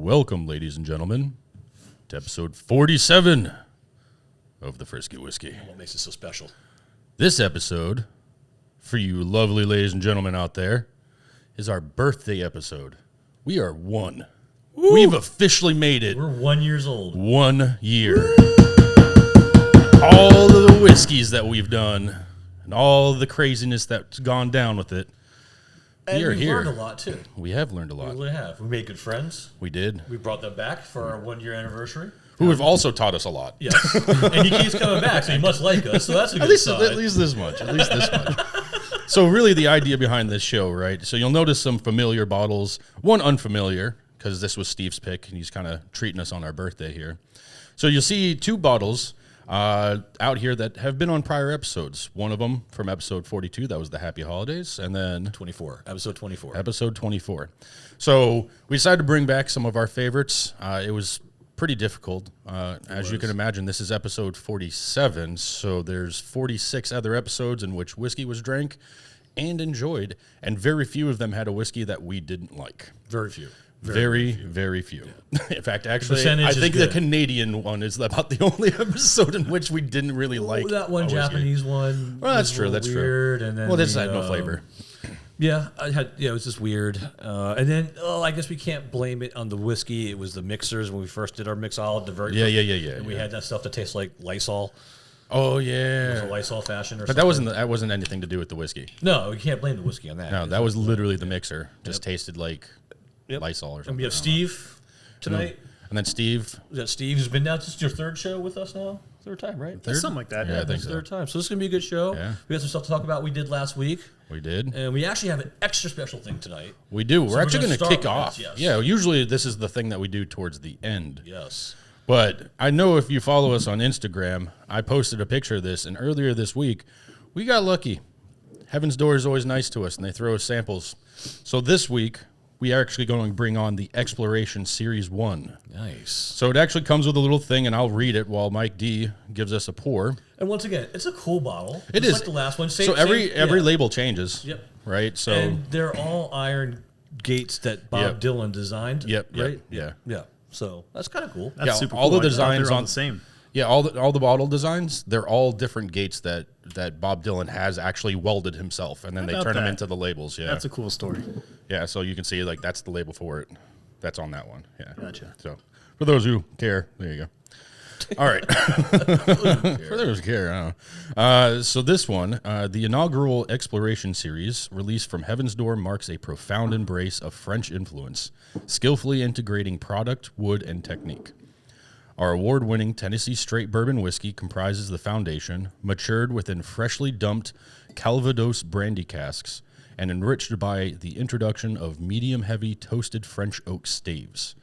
Welcome, ladies and gentlemen, to episode 47 of the Friskey Whiskey. What makes it so special? This episode, for you lovely ladies and gentlemen out there, is our birthday episode. We are one. Woo! We've officially made it. We're 1 year old. 1 year. All of the whiskeys that we've done and all the craziness that's gone down with it. And we've learned a lot, too. We have learned a lot. We really have. We made good friends. We did. We brought them back for our 1 year anniversary. Who have also taught us a lot. Yes. And he keeps coming back, so he must like us. So that's a good sign. At least this much. So really the idea behind this show, right? So you'll notice some familiar bottles, one unfamiliar, because this was Steve's pick, and he's kind of treating us on our birthday here. So you'll see two bottles out here that have been on prior episodes. One of them from episode 42, that was the Happy Holidays, and then episode 24. Episode 24. So we decided to bring back some of our favorites. It was pretty difficult. As you can imagine, this is episode 47, so there's 46 other episodes in which whiskey was drank and enjoyed, and very few of them had a whiskey that we didn't like. Very few. Very few. Yeah. In fact, actually, I think the Canadian one is about the only episode in which we didn't really like that one Japanese one. Well, that's true. That's weird, true. And then this had no flavor. Yeah, it was just weird. And then, I guess we can't blame it on the whiskey. It was the mixers when we first did our mixology. The very yeah. And we had that stuff that tastes like Lysol. Oh yeah, it was a Lysol fashion, or but something. that wasn't anything to do with the whiskey. No, you can't blame the whiskey on that. No, that was literally the mixer. Just tasted like Lysol or something. And we have Steve tonight. And then Steve. Is that Steve who's been now? This is your third show with us now? Third time, right? Something like that. Yeah, I think so. Third time. So this is going to be a good show. Yeah. We got some stuff to talk about we did last week. We did. And we actually have an extra special thing tonight. We do. We're actually going to kick off. Yes. Yeah, usually this is the thing that we do towards the end. Yes. But I know if you follow us on Instagram, I posted a picture of this, and earlier this week, we got lucky. Heaven's Door is always nice to us, and they throw us samples. So this week, we are actually going to bring on the Exploration Series 1. Nice. So it actually comes with a little thing, and I'll read it while Mike D gives us a pour. And once again, it's a cool bottle. It is. Like the last one. So every label changes. Yep. Right? So and they're all iron gates that Bob Dylan designed. Right? Yeah. Yeah. So that's kind of cool. That's super all cool. the designs on the same. Yeah, all the bottle designs, they're all different gates that Bob Dylan has actually welded himself, and then they turn them into the labels. Yeah, that's a cool story. Yeah, so you can see like that's the label for it. That's on that one. Yeah, gotcha. So for those who care, there you go. All right. For those who care, I don't know. So this one, the inaugural Exploration Series, released from Heaven's Door, marks a profound embrace of French influence, skillfully integrating product, wood, and technique. Our award-winning Tennessee Straight Bourbon Whiskey comprises the foundation, matured within freshly dumped Calvados brandy casks, and enriched by the introduction of medium-heavy toasted French oak staves.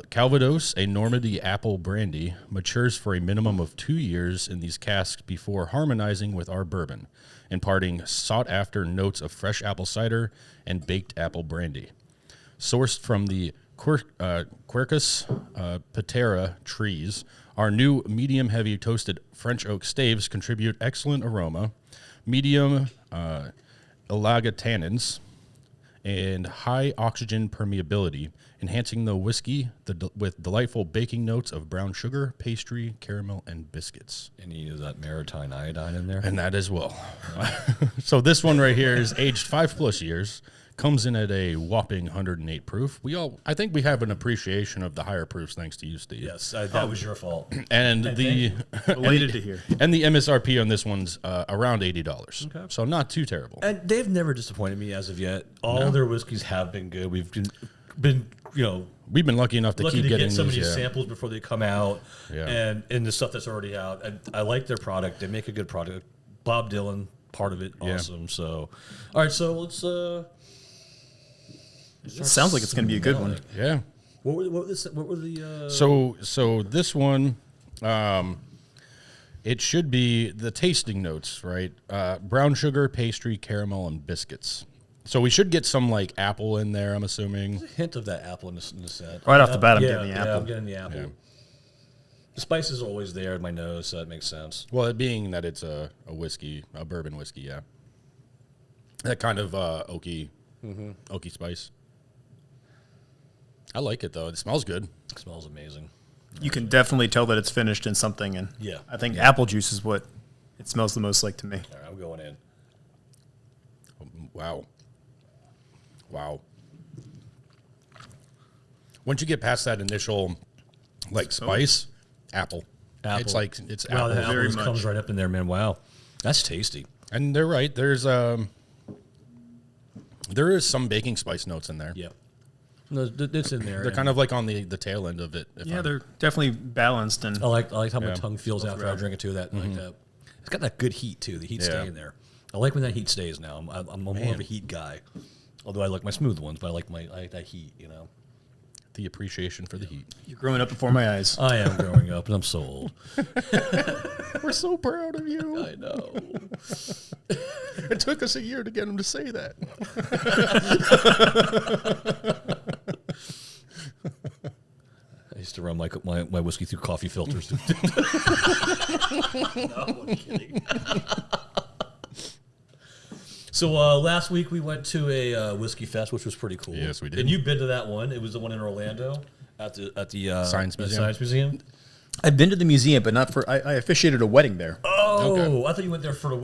Calvados, a Normandy apple brandy, matures for a minimum of 2 years in these casks before harmonizing with our bourbon, imparting sought-after notes of fresh apple cider and baked apple brandy. Sourced from the Quercus patera trees, our new medium-heavy toasted French oak staves contribute excellent aroma, medium elaga tannins, and high oxygen permeability, enhancing the whiskey with delightful baking notes of brown sugar, pastry, caramel, and biscuits. And you use that maritime iodine in there? And that as well. So this one right here is aged 5+ years, comes in at a whopping 108 proof. I think we have an appreciation of the higher proofs thanks to you, Steve. Yes, that was your fault. And Elated to hear. And the MSRP on this one's around $80. Okay. So not too terrible. And they've never disappointed me as of yet. All their whiskeys have been good. We've been we've been lucky enough to keep getting some these, of these samples before they come out, yeah. and the stuff that's already out. And I like their product. They make a good product. Bob Dylan, part of it, awesome. So, all right, so let's It sounds like it's going to be a good one. Yeah. What were the So this one, it should be the tasting notes, right? Brown sugar, pastry, caramel, and biscuits. So we should get some like apple in there, I'm assuming. There's a hint of that apple in the scent. Right off the bat, I'm getting the Yeah, apple. I'm getting the apple. Yeah. The spice is always there in my nose, so that makes sense. Well, it being that it's a whiskey, a bourbon whiskey, yeah. That kind of oaky spice. I like it, though. It smells good. It smells amazing. You can definitely tell that it's finished in something, and Yeah. I think apple juice is what it smells the most like to me. All right, I'm going in. Wow. Once you get past that initial, like, spice, apple. It's like, it's Wow, apple. the apple very just comes much. right up in there, man. Wow. That's tasty. And they're right. There is some baking spice notes in there. Yeah. No, it's in there. They're kind of like on the tail end of it. Yeah, they're definitely balanced, and I like how my Yeah. tongue feels after I drink it too. That like that. It's got that good heat too. The heat staying there. I like when that heat stays. Now I'm more of a heat guy. Although I like my smooth ones, but I like that heat. You know. The appreciation for the heat. you're growing up before my eyes. I am growing up, and I'm so old. We're so proud of you. I know. It took us a year to get him to say that. I used to run my whiskey through coffee filters. No, I'm kidding. So last week we went to a whiskey fest, which was pretty cool. Yes, we did. And you've been to that one. It was the one in Orlando at the Science Museum. Science Museum. I've been to the museum, but not for. I officiated a wedding there. Oh, Okay. I thought you went there for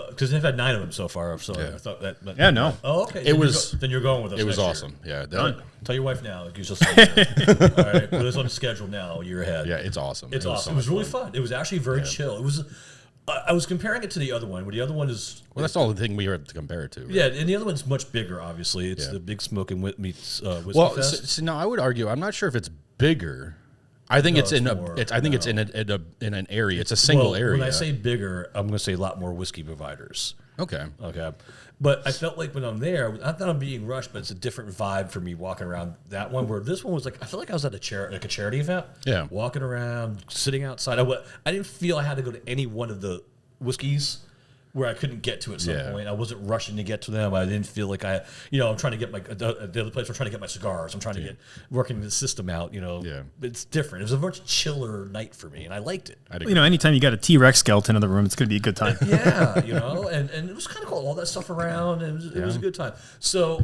because they've had 9 of them so far. So Yeah. I thought that. Yeah, no. Oh, okay. Then you're going with us. It was next year. awesome. Yeah. Done. Tell your wife now. Like, all right, put us on the schedule now. You're ahead. Yeah, it's awesome. It's It was awesome. so It was much really fun. fun. It was actually very chill. It was. I was comparing it to the other one, where the other one is. Well, that's all the thing we have to compare it to. Right? Yeah, and the other one's much bigger. Obviously, it's Yeah. the Big Smoke and Meats Whiskey Well, Fest. so now I would argue. I'm not sure if it's bigger. I think No, it's in it's a. more. It's, I think it's in an area. It's a single Well, area. When I say bigger, I'm going to say a lot more whiskey providers. Okay. Okay. But I felt like when I'm there, not that I'm being rushed, but it's a different vibe for me walking around that one. Where this one was like, I feel like I was at a charity event. Yeah. Walking around, sitting outside. I didn't feel I had to go to any one of the whiskeys where I couldn't get to at some Yeah. point. I wasn't rushing to get to them. I didn't feel like I'm trying to get the other place. I'm trying to get my cigars. I'm trying to get working the system out. Yeah. It's different. It was a much chiller night for me, and I liked it. I'd You know, anytime you got a T-Rex skeleton in the room, it's going to be a good time. Yeah, and it was kind of cool. All that stuff around, and it was a good time. So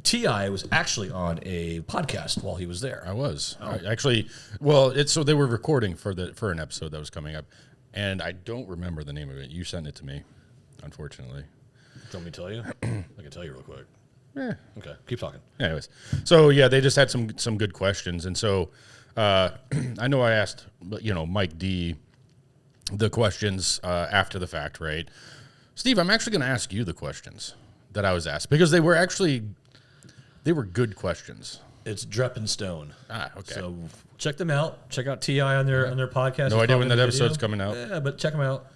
T.I. was actually on a podcast while he was there. I was actually. Well, so they were recording for an episode that was coming up, and I don't remember the name of it. You sent it to me, unfortunately. Do you want me to tell you? I can tell you real quick. Yeah. Okay, keep talking. Anyways, so yeah, they just had some good questions, and so I know I asked Mike D the questions after the fact, right? Steve, I'm actually going to ask you the questions that I was asked because they were good questions. It's Drep and Stone. Ah, okay. So check them out. Check out T.I. on their podcast. No It's idea when probably that on the episode's video. coming out. Yeah, but check them out.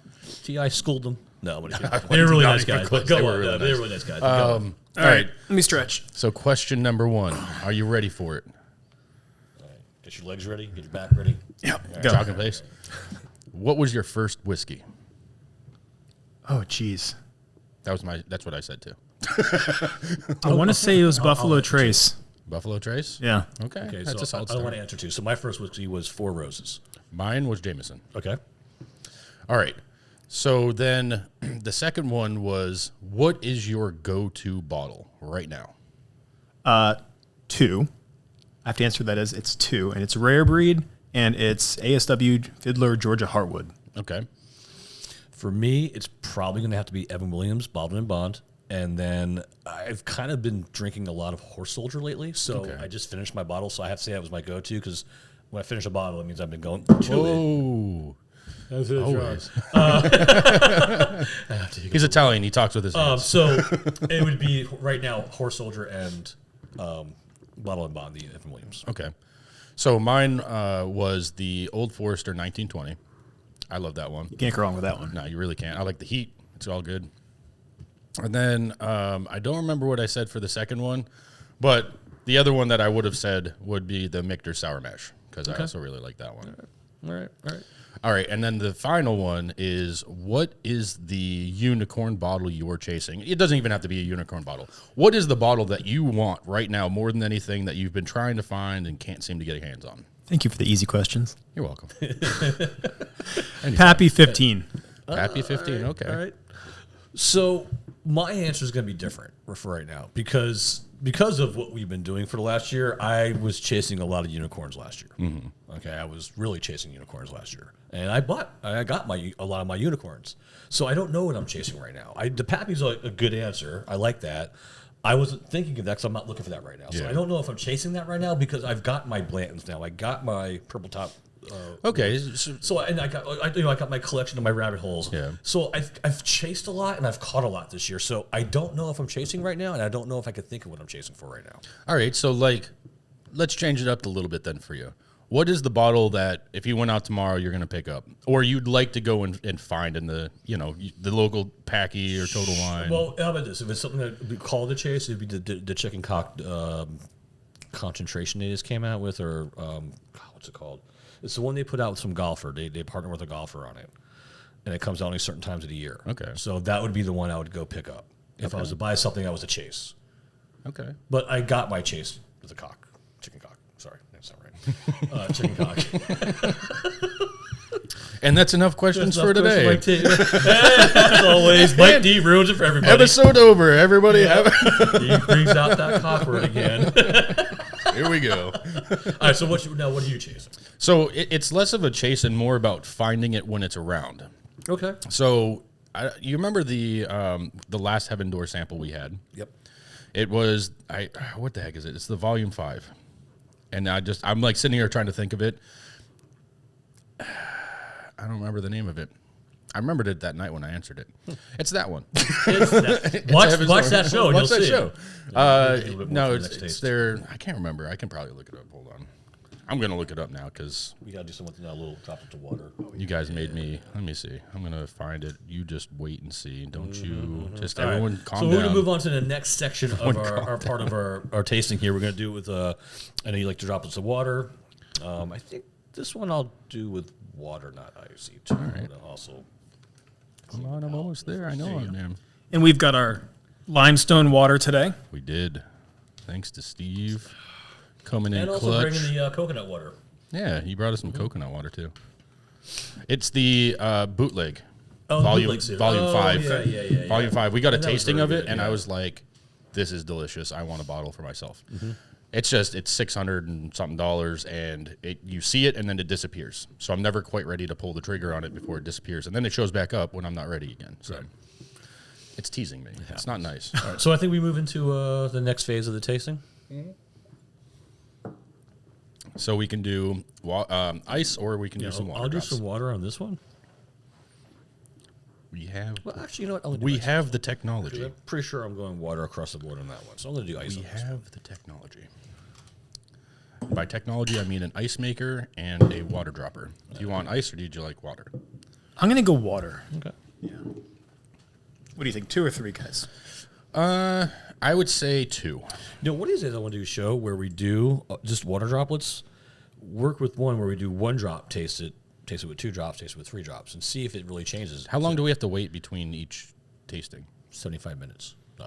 T.I. schooled them. No, I'm kidding. went They're to really not nice even guys. close. Go They were on. really They're nice. really nice guys. Go on. All right, let me stretch. So question number 1. Are you ready for it? All right. Get your legs ready. Get your back ready. Yeah, Chalk and paste. What was your first whiskey? Oh, jeez. That's what I said too. I want to say it was Buffalo Trace. Buffalo Trace? Yeah. Okay. Okay, That's a so solid I don't want start. to answer two. So my first whiskey was Four Roses. Mine was Jameson. Okay. All right. So then the second one was, what is your go-to bottle right now? 2. I have to answer that as it's 2, and it's rare breed, and it's ASW Fiddler Georgia Heartwood. Okay. For me, it's probably going to have to be Evan Williams, Bottled and Bond. And then I've kind of been drinking a lot of Horse Soldier lately. So Okay. I just finished my bottle. So I have to say that was my go-to because when I finish a bottle, it means I've been going to it. Oh. That's it. Always. He's Italian. He talks with his hands. So it would be right now Horse Soldier and Bottled and Bond, the Evan Williams. Okay. So mine was the Old Forester 1920. I love that one. You can't go wrong with that one. No, you really can't. I like the heat. It's all good. And then I don't remember what I said for the second one, but The other one that I would have said would be the Michter Sour Mash, because I also really like that one. All right, and then the final one is, what is the unicorn bottle you're chasing? It doesn't even have to be a unicorn bottle. What is the bottle that you want right now more than anything that you've been trying to find and can't seem to get your hands on? Thank you for the easy questions. You're welcome. Pappy 15. Pappy 15, okay. All right. So my answer is going to be different for right now because of what we've been doing for the last year. I was chasing a lot of unicorns last year. Mm-hmm. Okay, I was really chasing unicorns last year, and I got a lot of my unicorns. So I don't know what I'm chasing right now. The Pappy's a good answer. I like that. I wasn't thinking of that because I'm not looking for that right now. So I don't know if I'm chasing that right now because I've got my Blantons now. I got my Purple Top. Okay. So and I got my collection of my rabbit holes. Yeah. So I've chased a lot and I've caught a lot this year. So I don't know if I'm chasing right now, and I don't know if I could think of what I'm chasing for right now. All right. So let's change it up a little bit then for you. What is the bottle that if you went out tomorrow you're going to pick up, or you'd like to go and find in the the local Packy or Total Wine? Well, how about this? If it's something that we call the chase, it'd be the chicken cock concentration they just came out with, or what's it called? It's the one they put out with some golfer. They partner with a golfer on it, and it comes out only certain times of the year. Okay. So that would be the one I would go pick up if I was to buy something that was a chase. Okay. But I got my chase with a chicken cock. Sorry, that's not right. Chicken cock. And that's enough questions for today. As always, Mike D ruins it for everybody. Episode over. Everybody He brings out that cock word again. Here we go. All right, so what are you chasing? So it's less of a chase and more about finding it when it's around. Okay. So you remember the last Heaven Door sample we had? Yep. It was what the heck is it? It's the Volume 5, and I'm like sitting here trying to think of it. I don't remember the name of it. I remembered it that night when I answered it. It's that one. Watch that show. And Watch you'll that see show. It. No, it's there. I can't remember. I can probably look it up. Hold on. I'm gonna look it up now because we gotta do something a little drop into water. You guys made me. Let me see. I'm gonna find it. You just wait and see. Don't you? Just All everyone right. calm down. down. So we're gonna move on to the next section of our part of our tasting here. We're gonna do it with. I know you like to drop us of water. I think this one I'll do with water, not icy. Too. All right. Also. Come on, I'm almost there. I know I am. And we've got our limestone water today. We did. Thanks to Steve coming in and also clutch. bringing the coconut water. Yeah, he brought us some coconut water too. It's the bootleg. Oh, volume 5. Yeah. Volume 5. We got a And that was tasting very of it, good, and yeah. I was like, "This is delicious. I want a bottle for myself." It's $600 and something, and you see it and then it disappears. So I'm never quite ready to pull the trigger on it before it disappears, and then it shows back up when I'm not ready again. So it's teasing me. It's not nice. All right, so I think we move into the next phase of the tasting. So we can do ice, or we can do some water. I'll drops. do some water on this one. We have. Well, actually, you know what? I'll do We ice. have the technology. I'm pretty sure I'm going water across the board on that one. So I'm going to do ice. We on this one. have the technology. By technology, I mean an ice maker and a water dropper. Do you want ice or did you like water? I'm going to go water. Okay. Yeah. What do you think, 2 or 3, guys? I would say 2. No, what is it? I want to do a show where we do just water droplets. Work with one where we do 1 drop, taste it with 2 drops, taste it with 3 drops, and see if it really changes. How long do we have to wait between each tasting? 75 minutes. No.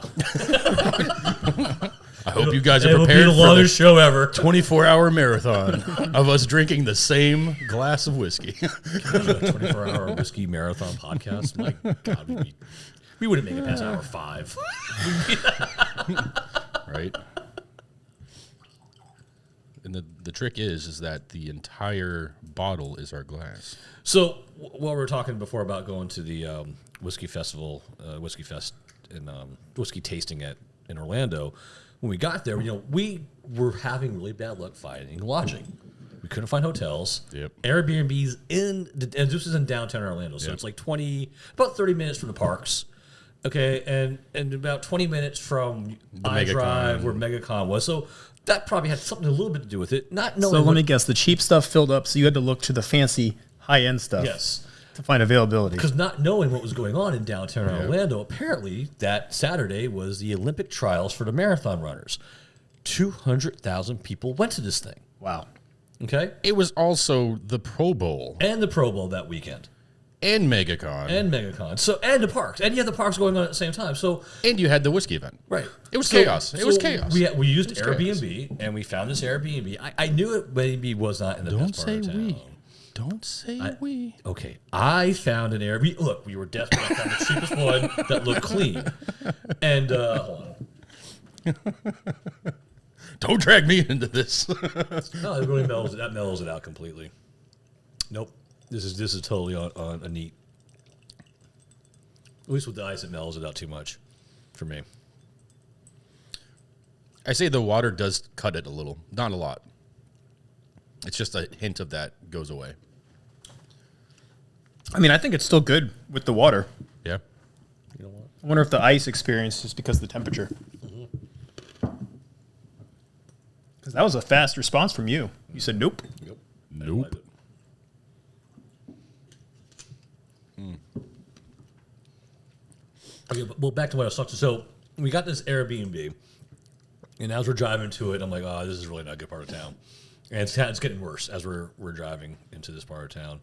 I hope you guys are It'll be prepared the for longest show ever. 24-hour marathon of us drinking the same glass of whiskey. 24-hour whiskey marathon podcast. My God, we wouldn't make it past hour 5. Right? And the trick is that the entire bottle is our glass. So while we were talking before about going to the whiskey festival, Whiskey Fest, and whiskey tasting in Orlando, when we got there, we were having really bad luck finding lodging. We couldn't find hotels. Yep. Airbnbs and this is in downtown Orlando, so it's like about 30 minutes from the parks. Okay, and about 20 minutes from iDrive, where MegaCon was. So that probably had something a little bit to do with it. Not knowing. So let me guess, the cheap stuff filled up, so you had to look to the fancy high-end stuff. Yes. To find availability. Because not knowing what was going on in downtown Orlando, apparently that Saturday was the Olympic trials for the marathon runners. 200,000 people went to this thing. Wow. Okay? It was also the Pro Bowl And the Pro Bowl that weekend. and MegaCon. And MegaCon. So, and the parks. And you had the parks going on at the same time. So, And you had the whiskey event. right. It was chaos. It was chaos. We used It was Airbnb, and we found this Airbnb. I knew it maybe was not in the Don't best part say of town. we. Don't say we. Okay, I found an Airbnb. Look, we were desperate. I found the cheapest one that looked clean. And, hold on. Don't drag me into this. No, it really mellows it out completely. Nope. This is totally on a neat. At least with the ice, it mellows it out too much for me. I say the water does cut it a little. Not a lot. It's just a hint of that goes away. I mean, I think it's still good with the water. Yeah. You know what? I wonder if the ice experience is because of the temperature. Because that was a fast response from you. You said nope. Yep. Nope. Okay, well, back to what I was talking to. So we got this Airbnb, and as we're driving to it, I'm like, oh, this is really not a good part of town. And it's getting worse as we're driving into this part of town.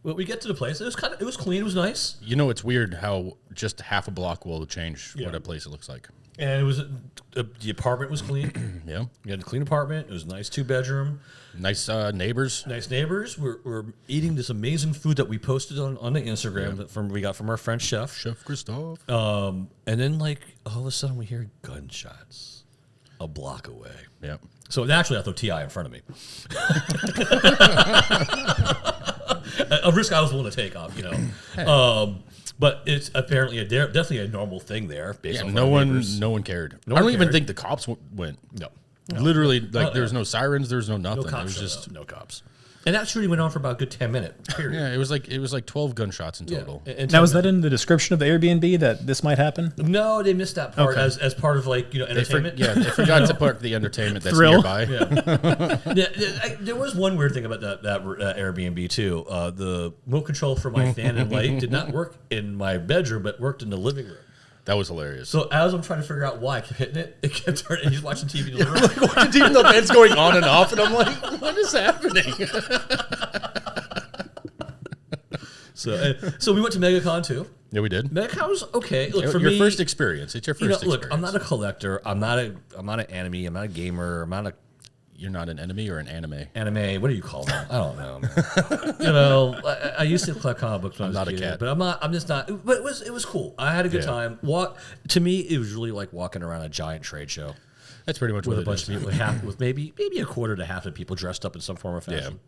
Well, we get to the place. It was clean. It was nice. You know, it's weird how just half a block will change Yeah. what a place looks like. And it was the apartment was clean. Yeah. We had a clean apartment. It was a nice 2-bedroom. Nice neighbors. Nice neighbors. We're eating this amazing food that we posted on the Instagram that we got from our French chef. Chef Christophe. And then like all of a sudden we hear gunshots a block away. Yeah. So naturally I throw T.I. in front of me. A risk I was willing to take off, you know. But it's apparently definitely a normal thing there. Based Yeah, on no our one neighbors. cared. No I one don't even cared. think the cops went. No. Literally, like, Oh, there was yeah. no sirens, there was no No nothing. It cops. was showed just, up. No cops. And that shooting went on for about a good 10 minutes. Period. yeah, it was like 12 gunshots in total. And Now, was that in the description of the Airbnb that this might happen? No, they missed that part Okay. as part of like They entertainment. they forgot to put the entertainment that's Thrill. nearby. There was one weird thing about that Airbnb too. The remote control for my fan and light did not work in my bedroom, but worked in the living room. That was hilarious. So as I'm trying to figure out why I kept hitting it, it kept turning. And he's watching TV in the living room. Even though it's going on and off, and I'm like, what is happening? So we went to MegaCon too. Yeah, we did. MegaCon was okay. Look, for Your me, first experience. It's your first experience. look, I'm not a collector. I'm not an enemy. I'm not a gamer. I'm not a You're not an enemy or an anime. anime. What do you call them? I don't know. Man. You know, I used to collect comic books when I was not a a kid, cat. but I'm not. I'm just not. But it was cool. I had a good Yeah. time. To me, it was really like walking around a giant trade show That's pretty much with what a it bunch is. of people, with maybe a quarter to half the people dressed up in some form or fashion.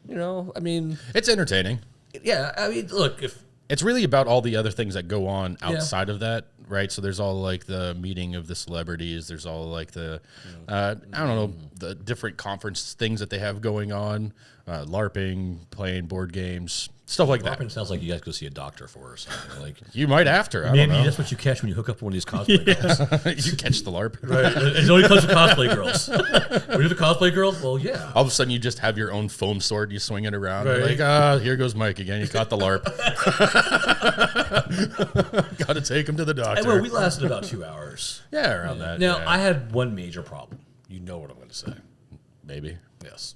You know, I mean, It's entertaining. yeah. I mean, look, if It's really about all the other things that go on outside of that, right? So there's all like the meeting of the celebrities. There's all like the, I don't know, the different conference things that they have going on, LARPing, playing board games, stuff like that. LARPing sounds like you guys go see a doctor for or something. Like You might have to. I maybe don't know. that's what you catch when you hook up with one of these cosplay girls. You catch the LARP. Right? It only comes with cosplay girls. Were you the cosplay girls? Well, yeah. All of a sudden, you just have your own foam sword. You swing it around. Right. Like, here goes Mike again. He caught the LARP. Got to take him to the doctor. Well, we lasted about 2 hours. Yeah, around that. Now, yeah. I had one major problem. You know what I'm going to say. Maybe. Yes.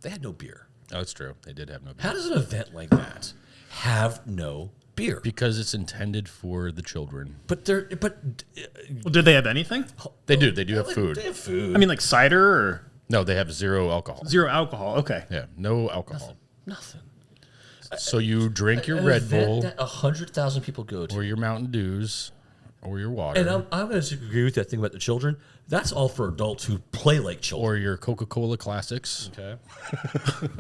They had no beer. Oh, that's true. They did have no beer. How does an event like that have no beer? Because it's intended for the children. But Well, did they have anything? They do. They do have food. They have food. I mean, like cider or No, they have zero alcohol. zero alcohol? Okay. Yeah, no alcohol. nothing. So you drink your An Red event Bull that 100,000 people go to. or your Mountain Dews or your water And I'm going to agree with that thing about the children. That's all for adults who play like children. or your Coca-Cola Classics. Okay.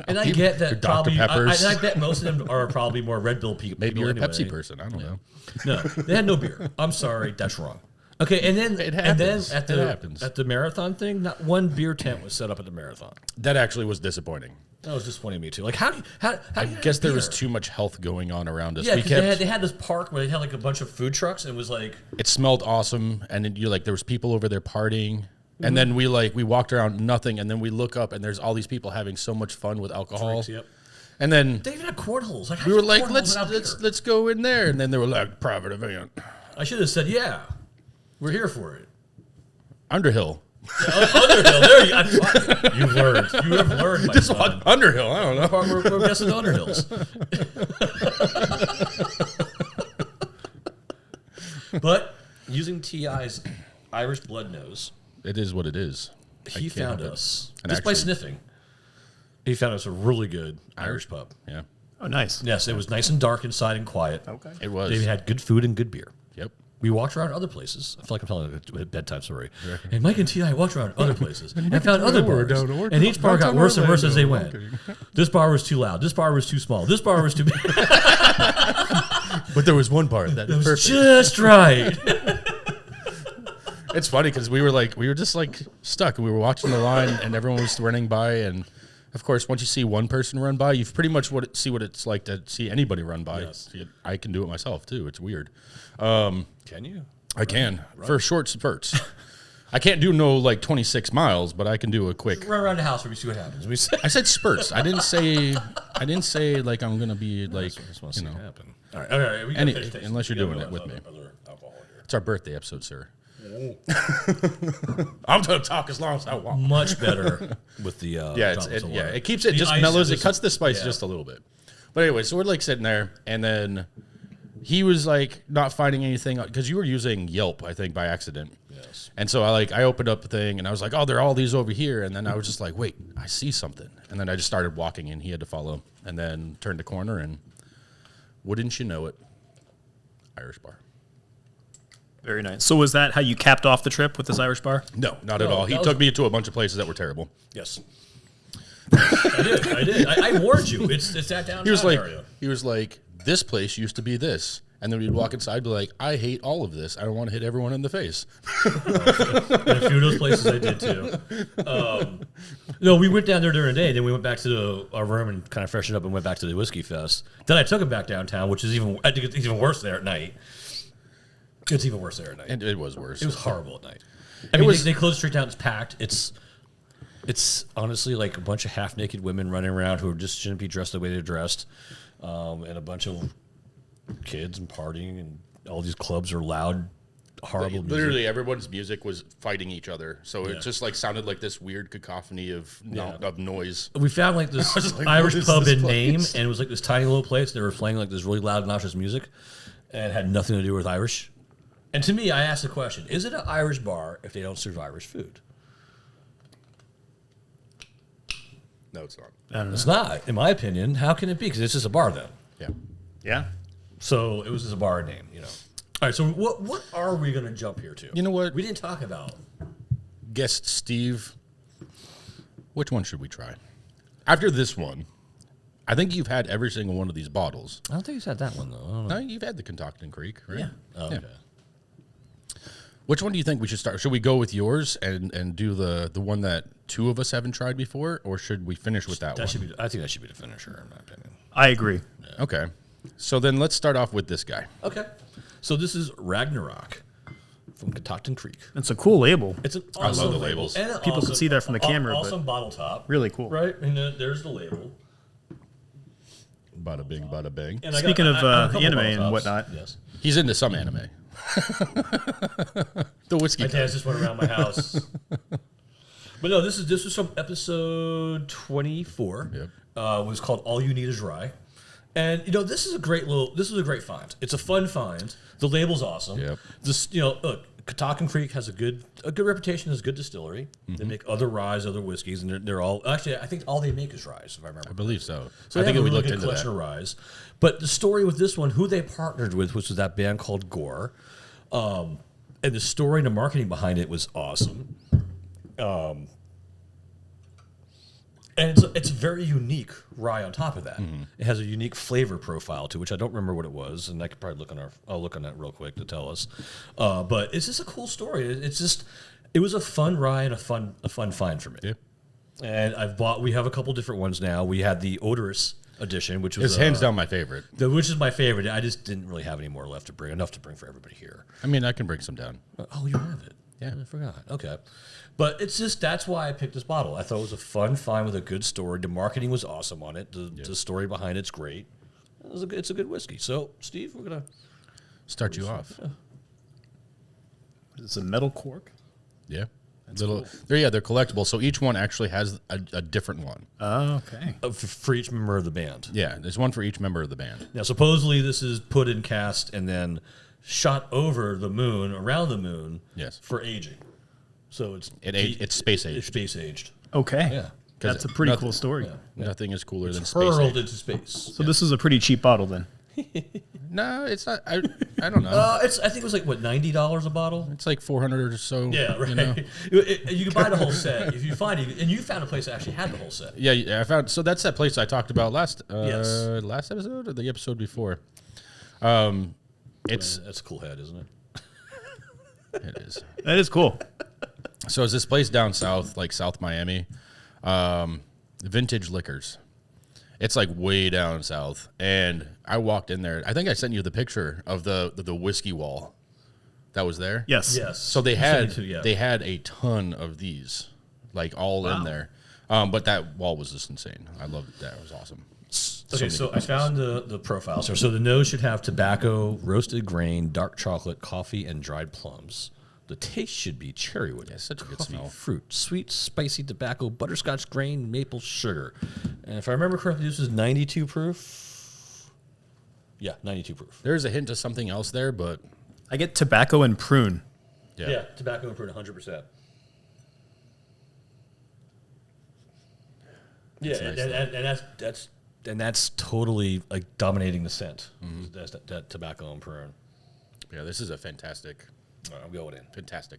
And I get that Your Dr. probably. Peppers. I bet most of them are probably more Red Bull people. Maybe you're anyway. a Pepsi person. I don't know. No, they had no beer. I'm sorry, that's wrong. Okay, and then It and then happens. at It the happens. at the marathon thing, not one beer tent was set up at the marathon. That actually was disappointing. That was disappointing me too. Like how I do you guess have there was beer? too much health going on around us. Yeah, we 'cause kept, they had this park where they had like a bunch of food trucks, and it was like it smelled awesome, and then you like there was people over there partying, and then we walked around nothing, and then we look up and there's all these people having so much fun with alcohol, drinks, yep. and then They even had cornholes. Like, how we do were you like, have cornholes let's without beer? go in there, and then they were like, private event, I should have said, yeah, we're here for it. Underhill. Underhill. There you go. You've learned. You have learned, my son. Underhill. I don't know. We're guessing Underhills. But using T.I.'s Irish blood nose, it is what it is. He found us, And just by actually- sniffing, he found us a really good Irish pub. Yeah, Oh, nice. Yes, it was nice and dark inside and quiet. Okay. it was. They had good food and good beer. Yep. We walked around other places. I feel like I'm telling a bedtime story. And Mike and T.I. walked around other places and found other bars. And each bar got worse and worse as they went. This bar was too loud. This bar was too small. This bar was too big. But there was one part that It was perfect. just right. It's funny because we were just like stuck. We were watching the line and everyone was running by, and of course, once you see one person run by, you've pretty much see what it's like to see anybody run by. Yes. I can do it myself too. It's weird. Can you? I can for short spurts. I can't do no like 26 miles, but I can do a quick. Run around the house where we see what happens. We say, I said spurts. I didn't say like I'm gonna be like just want to you see know. what happen. All right. Okay. We Any- gotta finish unless you're tasting. doing We it with gotta me. have other alcohol here. It's our birthday episode, sir. I'm gonna talk as long as I want. Much better with the It keeps it The just ice mellows. is- It cuts the spice yeah. just a little bit. But anyway, so we're like sitting there, and then he was like not finding anything because you were using Yelp, I think, by accident. Yes. And so I opened up the thing, and I was like, oh, there are all these over here. And then I was just like, wait, I see something. And then I just started walking, and he had to follow, and then turned a corner, and wouldn't you know it, Irish bar. Very nice. So was that how you capped off the trip with this Irish bar? No, not at No, all. He that was- took me to a bunch of places that were terrible. Yes. I did. I warned you. It's that downtown area. He was like, this place used to be this. And then we'd walk inside, be like, I hate all of this. I don't want to hit everyone in the face. And a few of those places I did too. No, we went down there during the day. Then we went back to our room and kind of freshened up and went back to the Whiskey Fest. Then I took him back downtown, which is I think it's even worse there at night. It's even worse there at night. And it was worse. It was horrible at night. I mean, they closed the street down. It's packed. It's honestly like a bunch of half-naked women running around who just shouldn't be dressed the way they're dressed, and a bunch of kids and partying, and all these clubs are loud, horrible music. Literally, everyone's music was fighting each other. So Yeah. it just like sounded like this weird cacophony of noise. We found like this was like, Irish what is pub this in Name, place? and it was like this tiny little place. They were playing like this really loud, obnoxious music, and it had nothing to do with Irish. And to me, I asked the question: is it an Irish bar if they don't serve Irish food? No, it's not. I don't know. It's not, in my opinion. How can it be? Because it's just a bar then. Yeah. Yeah. So it was just a bar name, you know. All right, so what are we going to jump here to? You know what? We didn't talk about. Guest Steve, which one should we try? After this one, I think you've had every single one of these bottles. I don't think he's had that one, though. I don't know. No, you've had the Concocted Creek, right? Yeah. Oh, okay. Which one do you think we should start? Should we go with yours and do the one that two of us haven't tried before, or should we finish with that one? I think that should be the finisher, in my opinion. I agree. Okay. So then let's start off with this guy. Okay. So this is Ragnarok from Catoctin Creek. It's a cool label. It's an I awesome love the label. labels. And an People can see that from the camera, but- Awesome bottle top. Really cool. Right? And then there's the label. Bada bing, bada bing. And Speaking of I have a couple anime bottle and tops. whatnot. Yes. He's into some anime. The whiskey. My dad's just went around my house. But no, this was from episode 24. Yep. It was called All You Need Is Rye. And this is a great find. It's a fun find. The label's awesome. Yep. This look, Catoctin Creek has a good reputation as a good distillery. They make other ryes, other whiskeys, and they're all actually I think all they make is ryes, if I remember. I believe so. So I they think have we a really looked good into collection that. of ryes. But the story with this one, who they partnered with, which was that band called Gore, and the story and the marketing behind it was awesome. And it's a very unique rye on top of that. It has a unique flavor profile to which I don't remember what it was, and I could probably I'll look on that real quick to tell us. But it's just a cool story. It was a fun rye and a fun find for me. Yeah. And we have a couple different ones now. We had the odorous edition, which was It's hands down my favorite. which is my favorite. I just didn't really have any more left to bring, enough to bring for everybody here. I mean, I can bring some down. Oh, you have it. Yeah. I forgot. Okay. But that's why I picked this bottle. I thought it was a fun find with a good story. The marketing was awesome on it. The story behind it's great. It's a good whiskey. So, Steve, we're going to... Start you off. It's a metal cork. Yeah. They're collectible. So each one actually has a different one. Oh, okay. For each member of the band. Yeah, there's one for each member of the band. Now, supposedly this is put in cast and then shot over the moon, around the moon, Yes. for aging. So it's space aged. It's space aged. Okay. Yeah. That's a pretty cool story. Nothing is cooler than space Hurled age. into space. So this is a pretty cheap bottle then. No, it's not. I don't know. I think it was like, what, $90 a bottle? It's like 400 or so. Yeah, right. You know? You can buy the whole set if you find it, and you found a place that actually had the whole set. Yeah, I found. So that's that place I talked about last episode or the episode before. It's That's a cool head, isn't it? it is. That is cool. So it's this place down south, like South Miami, Vintage Liquors. It's like way down south, and I walked in there. I think I sent you the picture of the whiskey wall that was there. Yes. Yes. So they You had sent me to, yeah. they had a ton of these, like all in there. But that wall was just insane. I loved it. That was awesome. Okay, so I found the profiles here. So the nose should have tobacco, roasted grain, dark chocolate, coffee, and dried plums. The taste should be cherrywood. Yeah, such a good coffee, smell. fruit, sweet, spicy tobacco, butterscotch grain, maple sugar. And if I remember correctly, this is 92 proof. Yeah, 92 proof. There's a hint of something else there, but I get tobacco and prune. Yeah, tobacco and fruit, 100%. Yeah, and that's totally like dominating the scent. That's that tobacco and prune. yeah, this is a fantastic All right, I'm going in.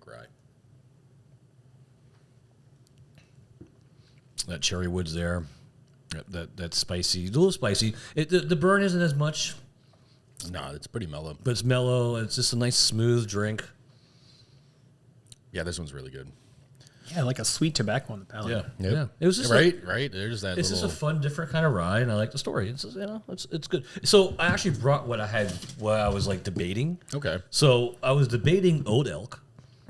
rye. That cherry wood's there. That's spicy, a little spicy. The burn isn't as much, No, it's pretty mellow. but it's mellow. It's just a nice smooth drink. Yeah, this one's really good. Yeah, like a sweet tobacco on the palate. Yep. Yeah. It was just right. There's that. It's little, just a fun, different kind of rye, and I like the story. It's just, it's good. So I actually brought what I was like debating. Okay. So I was debating Old Elk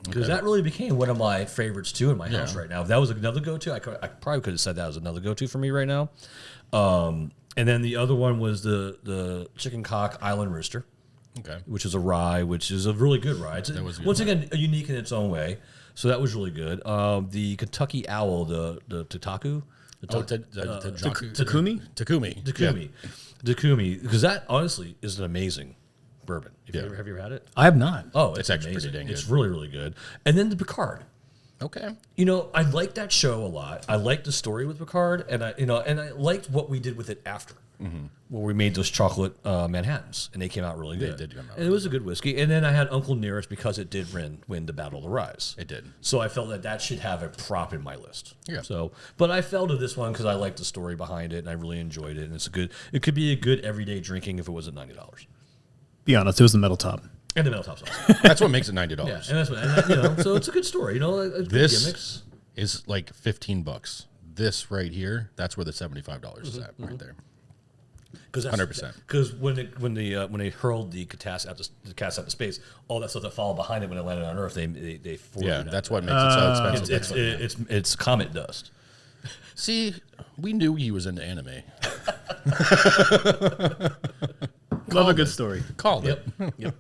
because that really became one of my favorites too in my house right now. If that was another go-to, I probably could have said that was another go-to for me right now. And then the other one was the Chicken Cock Island Rooster. Okay. Which is a rye, which is a really good rye. It's once again unique in its own way. So that was really good. The Kentucky Owl, the Tataku. Takumi? Takumi, because that honestly is an amazing bourbon. Have you ever had it? I have not. Oh, It's actually amazing. pretty dang It's good. really, really good. And then the Picard. Okay. I liked that show a lot. I liked the story with Picard, and I liked what we did with it after, where we made those chocolate Manhattans, and they came out really good. did come out and it was a good whiskey. And then I had Uncle Nearest because it did win the Battle of the Rise. It did. So I felt that should have a prop in my list. Yeah. So, but I fell to this one because I liked the story behind it, and I really enjoyed it. And it could be a good everyday drinking if it wasn't $90. Be honest, it was the metal top. And the metal top's awesome. That's what makes it $90. Yeah, and that's what, so it's a good story. Good This gimmicks. is like $15. This right here, that's where the $75 is at, right there. 100%. Because when they hurled the cast out to space, all that stuff that followed behind it when it landed on Earth, they forwarded That's what makes it so expensive. it's comet dust. See, we knew he was into anime. Love a good story. Called it. Yep.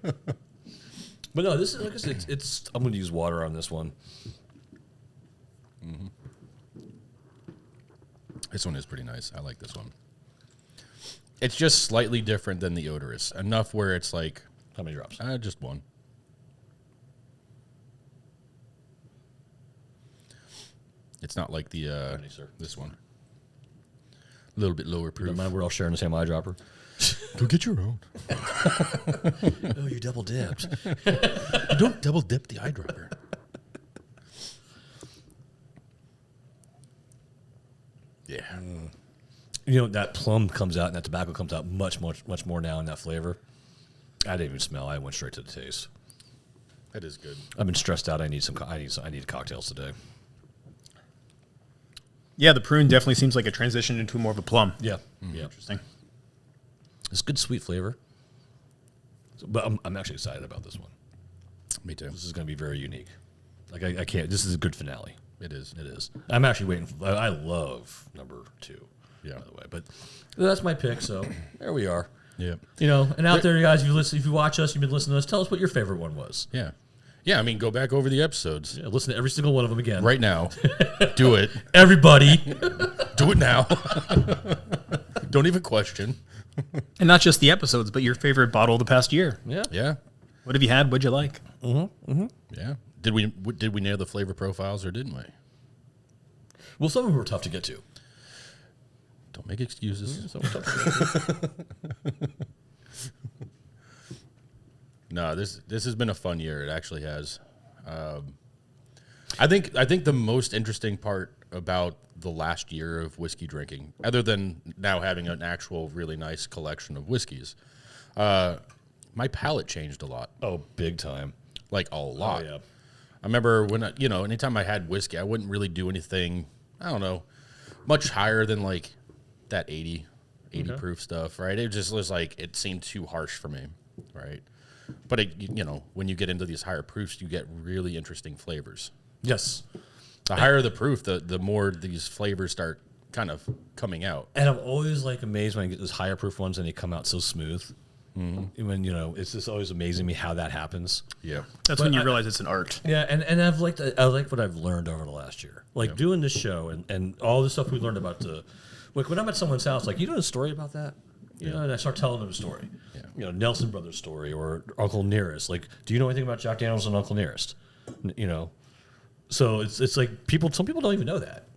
But no, this is like I said, it's. I'm going to use water on this one. This one is pretty nice. I like this one. It's just slightly different than the odorous. Enough where it's like... How many drops? Just one. It's not like the many, sir? this one. A little bit lower proof. Never mind, we're all sharing the same eyedropper. Go get your own. Oh, you double dipped. You don't double dip the eyedropper. Yeah. That plum comes out and that tobacco comes out much more now in that flavor. I didn't even smell. I went straight to the taste. That is good. I've been stressed out. I need cocktails today. Yeah, the prune definitely seems like a transition into more of a plum. Yeah. Yeah. Interesting. It's good sweet flavor. But I'm actually excited about this one. Me too. This is going to be very unique. Like I can't. This is a good finale. It is. It is. I'm actually waiting. I love number 2. Yeah. By the way, but that's my pick. So there we are. Yeah. And out there, you guys, if you watch us, you've been listening to us. Tell us what your favorite one was. Yeah. Yeah, I mean, go back over the episodes. Yeah, listen to every single one of them again. Right now. Do it. Everybody. Do it now. Don't even question. And not just the episodes, but your favorite bottle of the past year. Yeah. Yeah. What have you had? What'd you like? Yeah. Did we nail the flavor profiles or didn't we? Well, some of them were tough to get to. Don't make excuses. Some were tough to get to. No, this has been a fun year. It actually has. I think the most interesting part about the last year of whiskey drinking, other than now having an actual really nice collection of whiskeys, my palate changed a lot. Oh, big time. Like a lot. Oh, yeah. I remember when anytime I had whiskey, I wouldn't really do anything, I don't know, much higher than like that 80 proof stuff, right? It just was like, it seemed too harsh for me, right? But when you get into these higher proofs, you get really interesting flavors. Yes. The higher the proof, the more these flavors start kind of coming out. And I'm always like amazed when I get those higher proof ones and they come out so smooth. Mm-hmm. When it's just always amazing me how that happens. Yeah, That's when you realize it's an art. Yeah, and I like what I've learned over the last year. Like doing this show and all the stuff we learned about like when I'm at someone's house, like, you know the story about that? You know, and I start telling them a story. Yeah. You know, Nelson Brothers story or Uncle Nearest. Like, do you know anything about Jack Daniels and Uncle Nearest? You know, so it's like some people don't even know that.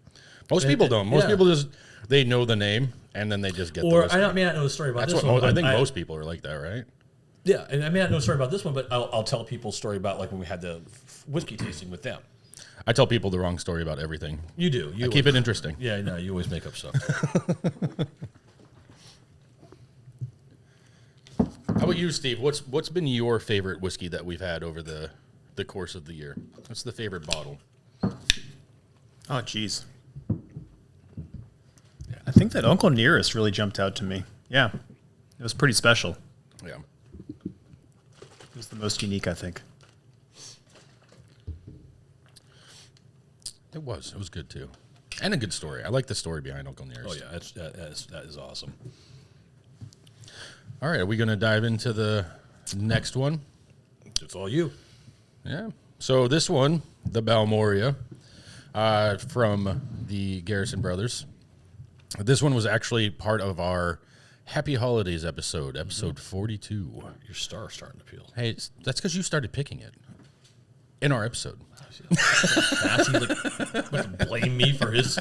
Most people don't. Most people just they know the name and then they just get. Or the I may not know the story about That's this one. I think most people are like that, right? Yeah, and I may not know the story about this one, but I'll tell people a story about like when we had the whiskey tasting with them. I tell people the wrong story about everything. You do. I keep it interesting. Yeah, no, you always make up stuff. How about you, Steve? What's been your favorite whiskey that we've had over the course of the year? What's the favorite bottle? Oh, geez. I think that Uncle Nearest really jumped out to me. Yeah. It was pretty special. Yeah. It was the most unique, I think. It was good too. And a good story. I like the story behind Uncle Nearest. Oh, yeah, that is awesome. All right, are we going to dive into the next one? It's all you. Yeah. So this one, the Balmoria, from the Garrison Brothers. This one was actually part of our Happy Holidays episode 42. Your star's starting to peel. Hey, that's because you started picking it in our episode. That's like blame me for his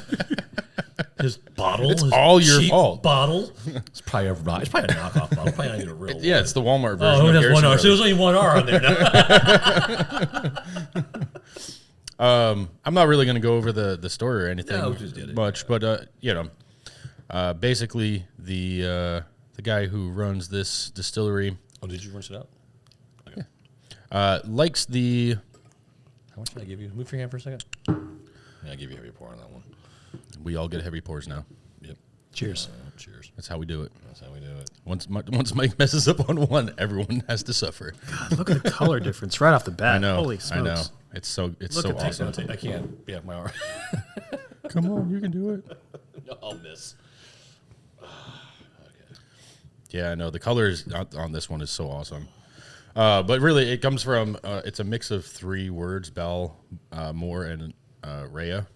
bottle. It's his all your cheap fault. Bottle. It's probably a knockoff bottle. Probably not even a real one. Yeah, it's the Walmart version. Oh, of it has Garrison one R. Brothers. So there's only one R on there. I'm not really going to go over the story or anything No, just did it. much, but basically the guy who runs this distillery Oh, did you rinse it out? Okay. likes the. How much did I give you? Move your hand for a second. Yeah, I give you a heavy pour on that one. We all get heavy pours now. Yep. Cheers. Cheers. That's how we do it. That's how we do it. Once Mike messes up on one, everyone has to suffer. God, look at the color difference right off the bat. I know. Holy smokes. I know. It's so Look at awesome. I can't. Yeah, my arm. Come on, you can do it. No, I'll miss. Yeah, I know. The colors on this one is so awesome. But really, it comes from, it's a mix of three words, Bell, Moore, and Rhea.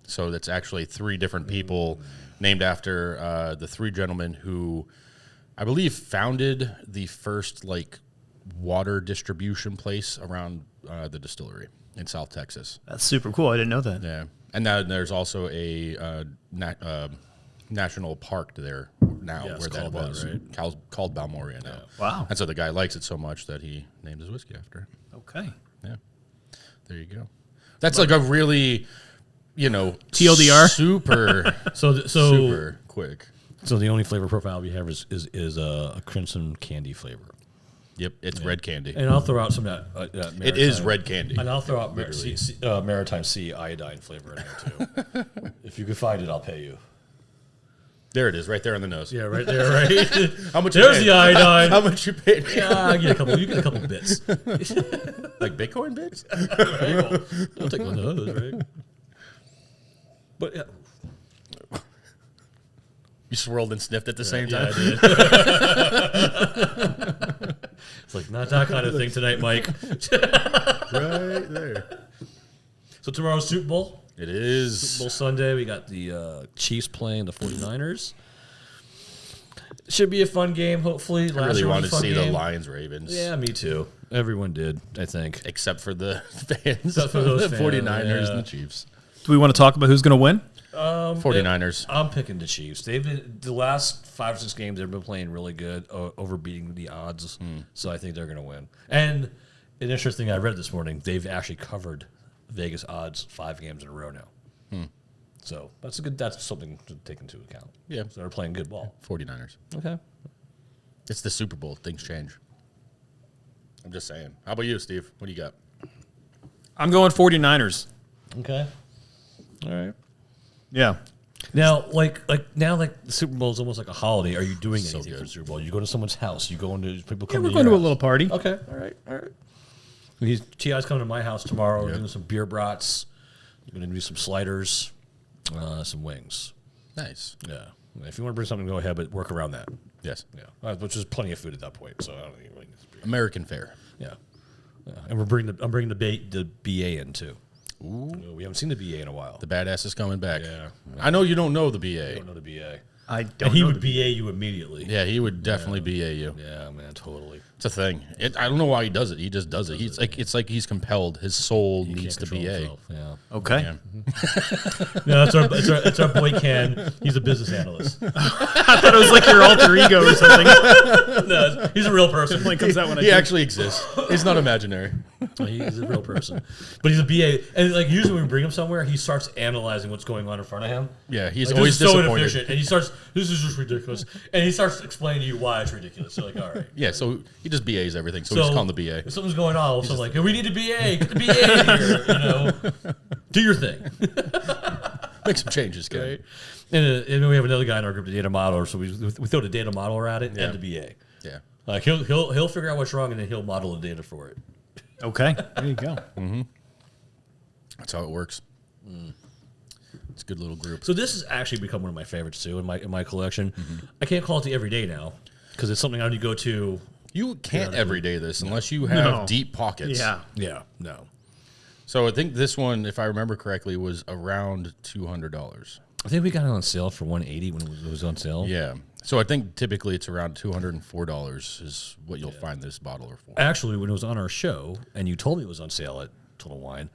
So that's actually three different people named after the three gentlemen who, I believe, founded the first, like, water distribution place around the distillery in South Texas. That's super cool. I didn't know that. Yeah. And then there's also a national park there now Yeah, where that called that, was. right? Called Balmoria now. Wow. And so the guy likes it so much that he named his whiskey after it. Okay. Yeah. There you go. That's like a really, TLDR? super, super quick. So the only flavor profile we have is a crimson candy flavor. Yep, it's red candy. And I'll throw out some of that. Maritime, It is red candy. And I'll throw out Maritime Sea iodine flavor in there too. If you can find it, I'll pay you. There it is, right there on the nose. Yeah, right there, right. How much? There's the iodine. How much you paid? Yeah, I'll get a couple. You get a couple bits. Like Bitcoin bits? I'll take one of those, right? But yeah. You swirled and sniffed at the same time. I did. like, not that kind of thing tonight, Mike. Right there. So tomorrow's Super Bowl. It is. Super Bowl Sunday. We got the Chiefs playing the 49ers. Should be a fun game, hopefully. I really want to see the Lions-Ravens. Yeah, me too. Everyone did, I think. Except for the fans. Except for those the fans, 49ers and the Chiefs. Do we want to talk about who's going to win? 49ers. I'm picking the Chiefs. They've been the last 5 or 6 games. They've been playing really good, overbeating the odds. So I think they're going to win. And an interesting thing I read this morning: they've actually covered Vegas odds 5 games in a row now. So that's something to take into account. Yeah. So they're playing good ball. 49ers. Okay. It's the Super Bowl. Things change. I'm just saying. How about you, Steve? What do you got? I'm going 49ers. Okay. All right. Yeah. Now, like the Super Bowl is almost like a holiday. Are you doing So anything for good. the Super Bowl? You go to someone's house. You go into people come. We're to going to your a little party. Okay. All right. T.I.'s coming to my house tomorrow. We're doing some beer brats. We're going to do some sliders, some wings. Nice. Yeah. If you want to bring something, go ahead, but work around that. Yes. Yeah. Which is plenty of food at that point, so I don't think really need to be. American fare. Yeah. And I'm bringing the BA in too. Ooh. We haven't seen the BA in a while. The badass is coming back. Yeah. I know you don't know the I BA. don't know the BA. I And don't he know would the- BA you immediately. Yeah, he would definitely BA you. Yeah, man, totally. It's a thing. I don't know why he does it. He just does it. It's like he's compelled. His soul needs to Can't BA. control himself, Yeah. Okay. Yeah. No, that's our boy Ken. He's a business analyst. I thought it was like your alter ego or something. No, he's a real person. Like comes out when I He drink. actually exists. He's not imaginary. He's a real person. But he's a BA. And like usually when we bring him somewhere, he starts analyzing what's going on in front of him. Yeah, he's Like, always this is so disappointed. inefficient. And he starts, this is just ridiculous. And he starts explaining to you why it's ridiculous. You're like, all right. Yeah, so he just BAs everything. So we just call him the BA. If something's going on, so like, hey, we need a BA. Get the BA in here. You know, do your thing. Make some changes, Ken. Right? And then we have another guy in our group, the data modeler. So we throw the data modeler at it Yeah. and the BA. Yeah. Like he'll figure out what's wrong and then he'll model the data for it. Okay. There you go. That's how it works. It's a good little group. So this has actually become one of my favorites too in my collection. I can't call it the everyday now because it's something I need to go to. You can't everyday this unless you have No. deep pockets. Yeah. Yeah, no. So I think this one, if I remember correctly, was around $200. I think we got it on sale for $180 when it was on sale. Yeah. So I think typically it's around $204 is what you'll find this bottler for. Actually, when it was on our show and you told me it was on sale at Total Wine,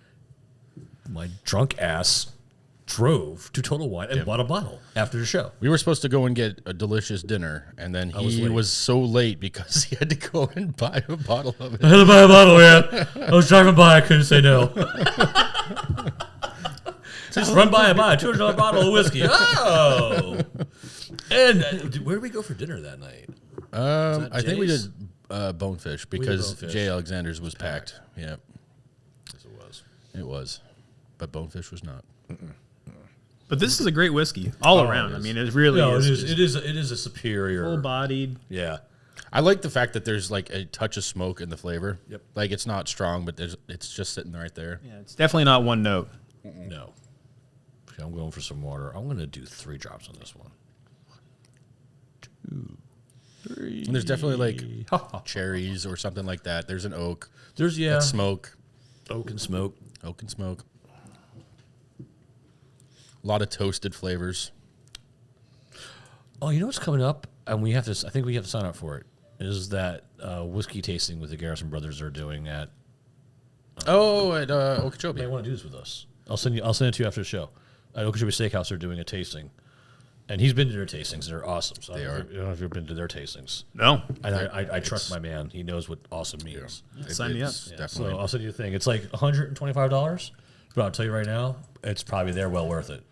my drunk ass drove to Total Wine and bought a bottle after the show. We were supposed to go and get a delicious dinner, and then was he late. was so late because he had to go and buy a bottle of it. I had to buy a bottle, man. I was driving by, I couldn't say no. Just run by and buy a $200 bottle of whiskey. Oh! And where did we go for dinner that night? I think we Jay's? did Bonefish because Bonefish. Jay Alexander's was packed. Yeah, Yes, it was. it was. But Bonefish was not. But this is a great whiskey all around. it I is. mean, it really No, is. it is a superior. Full-bodied. Yeah. I like the fact that there's like a touch of smoke in the flavor. Yep. Like it's not strong, but it's just sitting right there. Yeah, it's definitely not one note. No. Okay, I'm going for some water. I'm going to do 3 drops on this one. 2, 3. And there's definitely like cherries or something like that. There's an oak. There's That's smoke. oak and smoke. Oak and smoke. A lot of toasted flavors. Oh, you know what's coming up, and we have to. I think we have to sign up for it. Is that whiskey tasting with the Garrison brothers are doing at? Oh, at They Okeechobee. want to do this with us. I'll send it to you after the show. At Okeechobee Steakhouse, they're doing a tasting, and he's been to their tastings. They're awesome. So They I are. don't know if you've been to their tastings. No. And I trust my man. He knows what awesome means. Sign me up. It's Yeah, Definitely. so I'll send you the thing. It's like $125, but I'll tell you right now, it's probably there well worth it.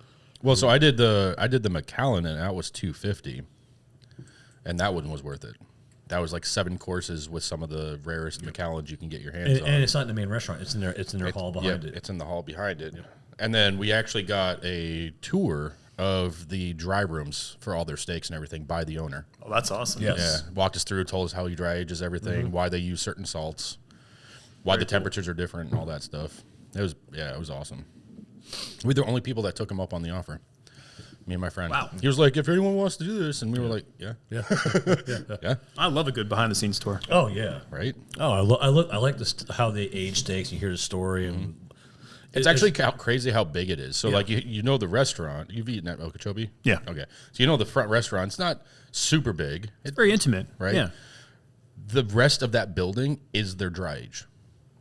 Well, so I did the Macallan, and that was $250, and that one was worth it. That was like 7 courses with some of the rarest Macallans you can get your hands on. And it's not in the main restaurant. It's in their hall behind it. It's in the hall behind it. And then we actually got a tour of the dry rooms for all their steaks and everything by the owner. Oh, that's awesome. Yes. Yeah, walked us through, told us how he dry ages everything, why they use certain salts, why the temperatures are different, and all that stuff. It was awesome. We're the only people that took him up on the offer. Me and my friend. Wow. He was like, if anyone wants to do this, and we were like, yeah. Yeah. I love a good behind the scenes tour. Oh yeah. Right. Oh, I like this how they age steaks. You hear the story, and It's actually crazy how big it is. So, like, you know the restaurant. You've eaten at Okeechobee? Yeah. Okay. So, you know the front restaurant. It's not super big. It's very intimate. Right? Yeah. The rest of that building is their dry age.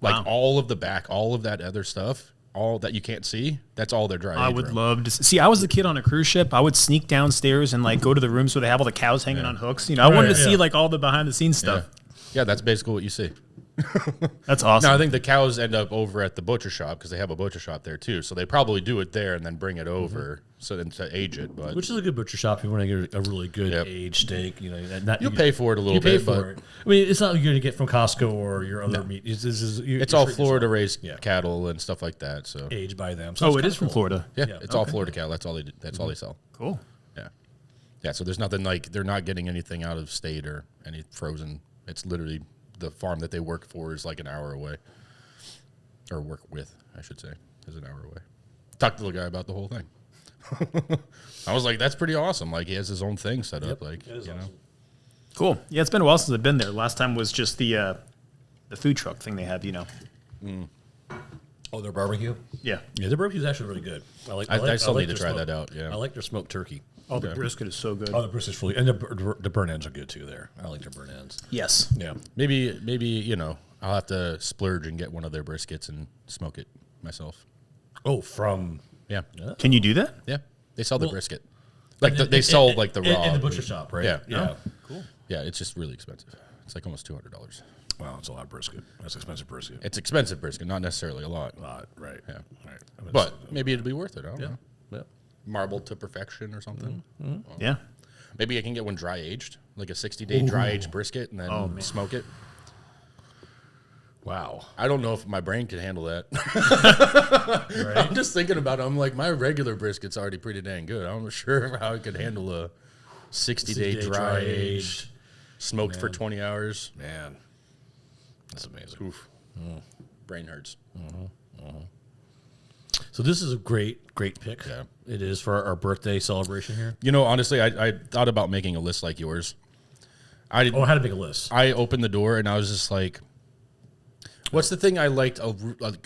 Like, Wow. all of the back, all of that other stuff, all that you can't see, that's all their dry age. I would room. love to see. I was a kid on a cruise ship. I would sneak downstairs and like go to the rooms where they have all the cows hanging on hooks. You know, I wanted to see like all the behind the scenes stuff. Yeah, that's basically what you see. That's awesome. Now, I think the cows end up over at the butcher shop because they have a butcher shop there too. So they probably do it there and then bring it over so then to age it. But which is a good butcher shop if you want to get a really good aged steak. You know, you'll pay for it a little you pay bit. for But it. I mean, it's not you're going to get from Costco or your other meat. it's all Florida raised cattle and stuff like that. So aged by them. So it is from Florida. yeah, it's all Florida cattle. That's all they do. That's all they sell. Cool. Yeah. So there's nothing like they're not getting anything out of state or any frozen. It's literally the farm that they work for is like an hour away, or work with, I should say, is an hour away. Talked to the guy about the whole thing. I was like, that's pretty awesome. Like he has his own thing set up. Like you know, Cool. Yeah, it's been a while since I've been there. Last time was just the food truck thing they have. You know. Oh, their barbecue. Yeah. Yeah, their barbecue is actually really good. I still need to their try smoked- that out. Yeah, I like their smoked turkey. Oh, the brisket is so good. Oh, the brisket's really, and the burn ends are good too. There, I like their burn ends. Yes. Yeah. maybe you know I'll have to splurge and get one of their briskets and smoke it myself. Oh, from Yeah, Can you do that? yeah. They sell the brisket. Like they sell like the raw in the butcher shop, right? Yeah. Yeah. Cool. Yeah, it's just really expensive. It's like almost $200. Wow, it's a lot of brisket. That's expensive brisket. It's expensive brisket, not necessarily a lot. Right. Yeah. Right. But maybe it'll be worth it. I don't know. Yeah. Marbled to perfection or something. Yeah. Maybe I can get one dry aged, like a 60-day dry aged brisket, and then smoke it. Wow. I don't know if my brain can handle that. I'm just thinking about it. I'm like, my regular brisket's already pretty dang good. I'm not sure how I could handle a 60-day dry aged, smoked for 20 hours. Man, that's amazing. Oof. Brain hurts. So this is a great pick. Yeah. It is for our birthday celebration here. You know, honestly, I thought about making a list like yours. I had to make a list. I opened the door and I was just like, what's the thing I liked a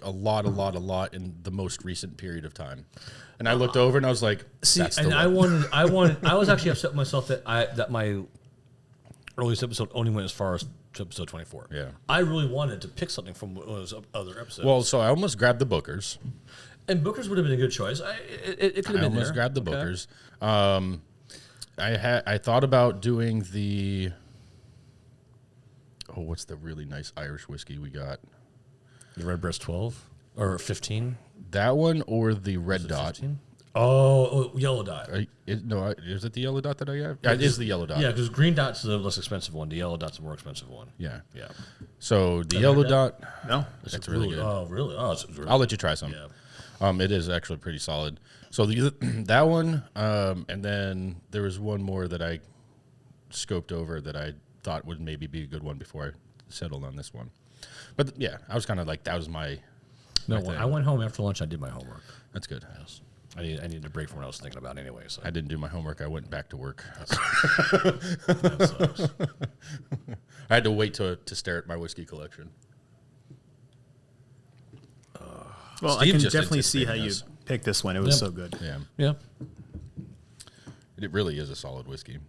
lot in the most recent period of time? And I looked over and I was like, that's the one. I was actually upset with myself that my earliest episode only went as far as to episode 24. Yeah. I really wanted to pick something from those other episodes. Well, so I almost grabbed the Bookers. And Booker's would have been a good choice. It could have been almost there. grabbed the Bookers. I thought about doing the what's the really nice Irish whiskey we got? The Redbreast 12 or 15. That one or the Red Dot? 15? Oh, Yellow Dot. Is it the Yellow Dot that I got? Yeah, it is the Yellow Dot. Yeah, because Green Dot's the less expensive one. The Yellow Dot's the more expensive one. Yeah. Yeah. So the Yellow Dot, No. that's really good. Oh, really? Oh, it's really I'll let you try some. Yeah. It is actually pretty solid. So that one, and then there was one more that I scoped over that I thought would maybe be a good one before I settled on this one. But yeah, I was kind of like, that was my No, thing. I went home after lunch. I did my neurhomework. That's good. Yes. I needed a break from what I was thinking about anyway. So I didn't do my homework. I went back to work. that sucks. I had to wait to stare at my whiskey collection. Well, I Steve can just definitely see how anticipated you this. picked this one. It was Yep. so good. Yeah, Yeah. it really is a solid whiskey.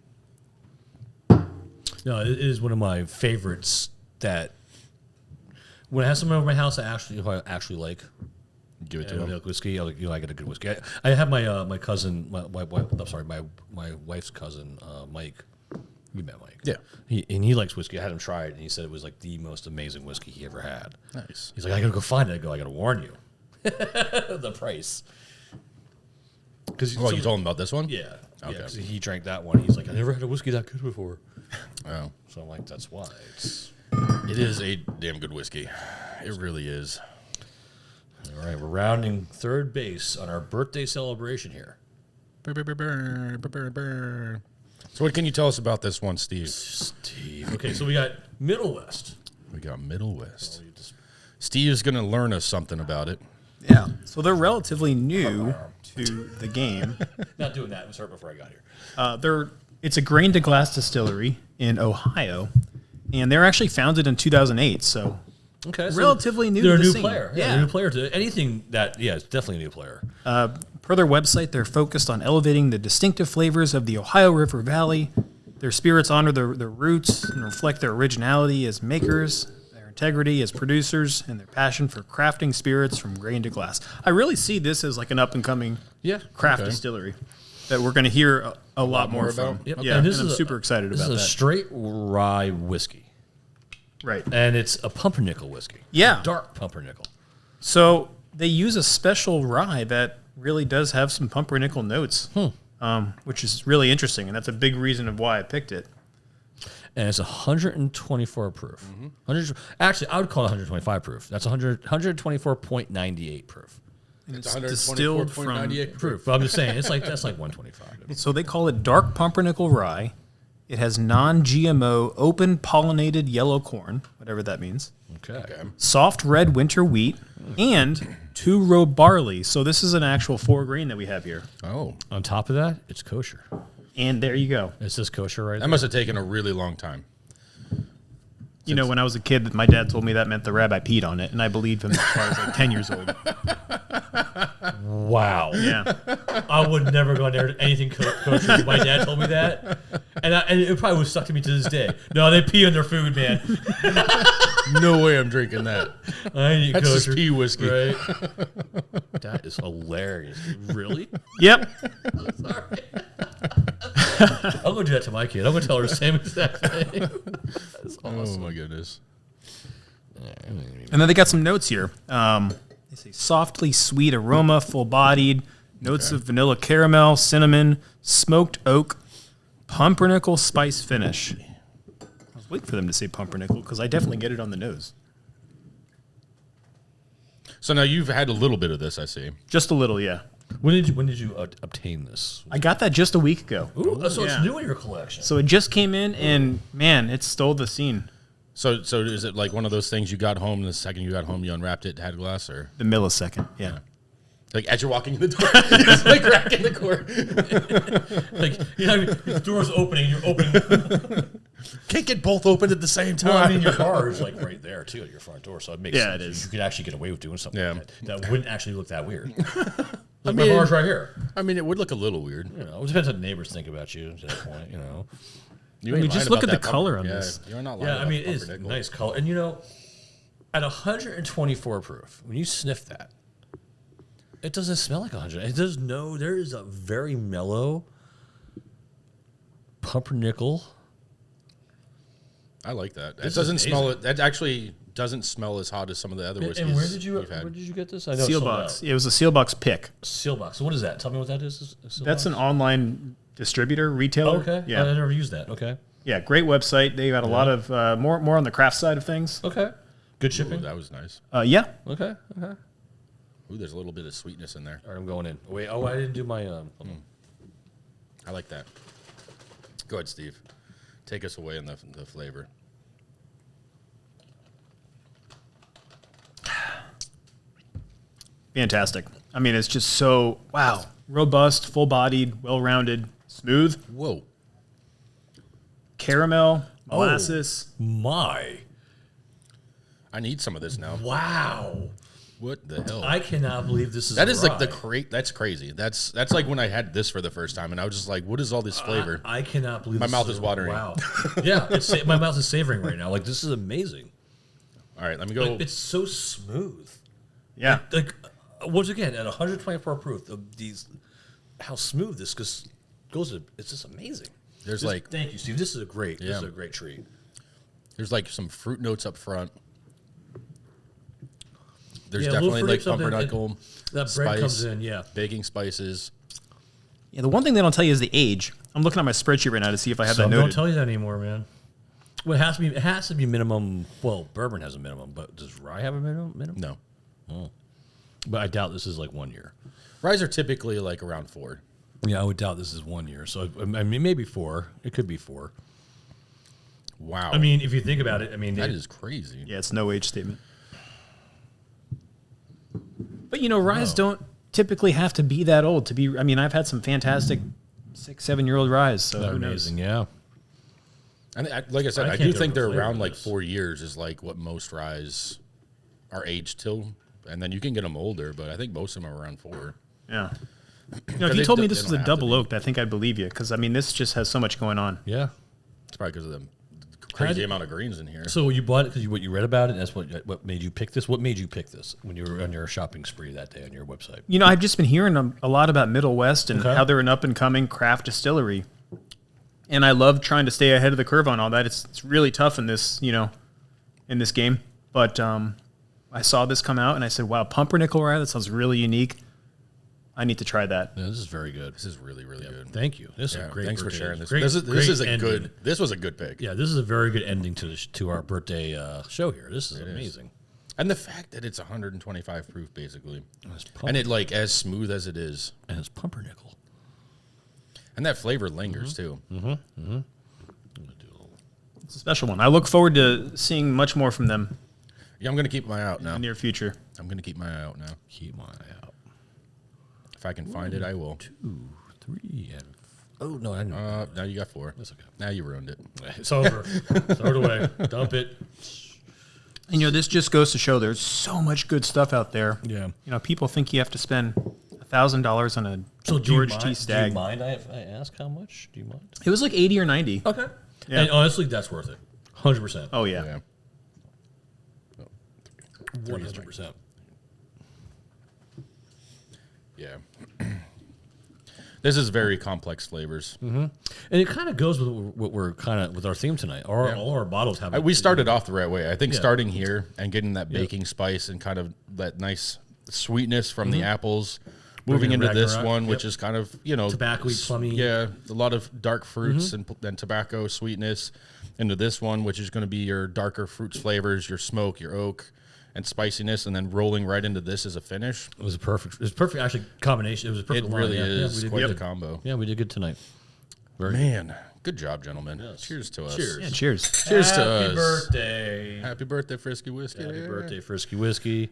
No, it is one of my favorites. That when I have someone over my house, who I actually like. Give it to I him. like whiskey. I get a good whiskey. I have my cousin, my wife's cousin, Mike. You met Mike. Yeah. He likes whiskey. I had him try it, and he said it was like the most amazing whiskey he ever had. Nice. He's like, I gotta go find it. I go, I gotta warn you, the price. Because Well, you told him about this one? yeah, Okay. yeah. 'Cause he drank that one. He's like, I never had a whiskey that good before. Oh. So I'm like, that's why. It is a damn good whiskey. It really is. All right, we're rounding third base on our birthday celebration here. So what can you tell us about this one, Steve? Steve. Okay, so we got Middle West. We got Middle West. Steve's going to learn us something about it. Yeah. So they're relatively new to the game. Not doing that. It was hurt before I got here. It's a grain to glass distillery in Ohio, and they're actually founded in 2008. So relatively new. They're to a new scene. player. Yeah, they're a new player to anything that. Yeah, it's definitely a new player. Per their website, they're focused on elevating the distinctive flavors of the Ohio River Valley. Their spirits honor their roots and reflect their originality as makers, their integrity as producers, and their passion for crafting spirits from grain to glass. I really see this as like an up-and-coming craft distillery that we're going to hear a lot more from. Yep. Yeah, and I'm super excited about that. This is a straight rye whiskey. Right. And it's a pumpernickel whiskey. Yeah. Dark pumpernickel. So they use a special rye that really does have some pumpernickel notes. Which is really interesting, and that's a big reason of why I picked it. And it's 124 proof. Actually, I would call it 125 proof. That's 124.98 proof. And it's distilled from 124.98 Proof. But I'm just saying, that's like 125. So they call it dark pumpernickel rye. It has non-GMO, open pollinated yellow corn, whatever that means. Okay. Soft red winter wheat, and 2-row barley. So this is an actual 4 grain that we have here. Oh. On top of that, it's kosher. And there you go. It's just kosher right That there. must have taken a really long time. You know, when I was a kid, my dad told me that meant the rabbi peed on it, and I believed him until I was like 10 years old. Wow. Yeah. I would never go near anything kosher. My dad told me that. And it probably would stuck to me to this day. No, they pee on their food, man. No way I'm drinking that. I eat That's kosher. just pea whiskey. Right? That is hilarious. Really? Yep. Sorry. I'm going to do that to my kid. I'm going to tell her the same exact thing. That's awesome. Oh, my goodness. And then they got some notes here. They say softly sweet aroma, full-bodied, notes of vanilla caramel, cinnamon, smoked oak, pumpernickel spice finish. I was waiting for them to say pumpernickel because I definitely get it on the nose. So now you've had a little bit of this, I see. Just a little, yeah. When did you obtain this? I got that just a week ago. Ooh, so Yeah. it's new in your collection. So it just came in, and man, it stole the scene. So is it like one of those things you got home, the second you got home, you unwrapped it, had a glass, or? The millisecond, yeah. Like as you're walking in the door, just like cracking the cord. Like, you know, the door's opening, you're opening. Can't get both open at the same time. Well, I mean, your car is like right there too at your front door, so it makes Yeah, sense. it is. You could actually get away with doing something Yeah. like that. That wouldn't actually look that weird. Look, mean- my car's right here. I mean, it would look a little weird. You know, it depends what the neighbors think about you at that point. You know. You I mean, ain't just lying look about at the that color pumper- on this. You're not lying Yeah, I about mean, it is pumpernickel. nice color, and you know, at 124 proof, when you sniff that, it doesn't smell like 100. It does no. There is a very mellow pumpernickel. I like that. It This is doesn't smell. amazing. That actually doesn't smell as hot as some of the other whiskeys. And where did you get this? I know Seal box. It was a seal box pick. Seal box. So what is that? Tell me what that is. That's an online distributor, retailer. okay. Yeah. I never used that. Okay. Yeah, great website. They got a lot of more on the craft side of things. Okay. Good Ooh, shipping. that was nice. Yeah. Okay. Okay. Ooh, there's a little bit of sweetness in there. All right, I'm going in. Wait. Oh, I didn't do my. I like that. Go ahead, Steve. Take us away in the flavor. Fantastic. I mean, it's just so, wow. Robust, full-bodied, well-rounded, smooth. Whoa. Caramel, molasses. My. I need some of this now. Wow. What the hell? I cannot believe this is. That is like the rye. that's crazy. That's like when I had this for the first time, and I was just like, "What is all this flavor?" I cannot believe My this mouth is watering. Wow. Yeah, my mouth is savoring right now. Like, this is amazing. All right, let me go. Like, it's so smooth. Yeah. Like, once again, at 124 proof, how smooth this goes. It's just amazing. There's Thank you, Steve. This is a great. This Yeah. is a great treat. there's like some fruit notes up front. There's Yeah, a little definitely fruit, like something, pumpernickel, That bread spice, comes in. Yeah. baking spices. Yeah, the one thing they don't tell you is the age. I'm looking at my spreadsheet right now to see if I have that Some noted. don't tell you that anymore, man. Well, it has to be minimum. Well, bourbon has a minimum, but does rye have a minimum? No, But I doubt this is like 1 year. ryes are typically like around 4. Yeah, I would doubt this is 1 year. So I mean, maybe 4. It could be 4. Wow, I mean, if you think about it, I mean, that is crazy. Yeah, it's no age statement. But, ryes don't typically have to be that old to be. I mean, I've had some fantastic 6-7-year-old ryes. So They're who knows? amazing, yeah. And like I said, I can't do get think over the they're flavor around of like this. 4 years is like what most ryes are aged till. And then you can get them older, but I think most of them are around 4. Yeah. If they you told me don't- this they was don't a have to double be. oaked, I think I'd believe you because, this just has so much going on. Yeah. It's probably because of the crazy amount of greens in here. So you bought it because what you read about it, and that's what made you pick this? What made you pick this when you were on your shopping spree that day on your website? I've just been hearing a lot about Middle West and Okay. how they're an up-and-coming craft distillery. And I love trying to stay ahead of the curve on all that. It's really tough in this, in this game. But I saw this come out, and I said, wow, pumpernickel rye, that sounds really unique. I need to try that. Yeah, this is very good. This is really, really good. Thank you. This is Yeah, a great. thanks for birthday. sharing this. Great- This is a great good. ending. This was a good pick. Yeah, this is a very good ending to our birthday show here. This is amazing. And the fact that it's 125 proof, basically, It's and it like as smooth as it is, and it's pumpernickel. and that flavor lingers too. It's a special one. I look forward to seeing much more from them Yeah, I'm gonna keep my eye out in now. the near future. I'm gonna keep my eye out now. Keep my eye out. If I can find it, I will. 2, 3, and oh no, I know. Now you got 4. That's okay. Now you ruined it. It's over. Throw it away. Dump it. And, this just goes to show there's so much good stuff out there. Yeah. People think you have to spend $1,000 on a So George do you T. mind, Stag. Do you mind I ask how much? Do you mind? It was like 80 or 90. Okay. Yeah. And honestly, that's worth it. 100%. Oh, yeah. Yeah. 100%. Yeah. This is very complex flavors. And it kind of goes with what we're kind of with our theme tonight. All our bottles have. We started off the right way. I think Yeah. starting here and getting that baking spice and kind of that nice sweetness from the apples, moving Bringing into this Ragnarok, one, which yep. is kind of, Tobacco-y, plummy. Yeah, a lot of dark fruits and tobacco sweetness into this one, which is going to be your darker fruits flavors, your smoke, your oak, and spiciness, and then rolling right into this as a finish. It was perfect actually combination. It was a perfect It line. really Yeah, is we did quite good. the combo. Yeah, we did good tonight. Very Man, good job, gentlemen. Cheers to us. Cheers. Yeah, cheers. Cheers to Happy us. birthday. Happy birthday, Friskey Whiskey. Happy birthday, Friskey Whiskey.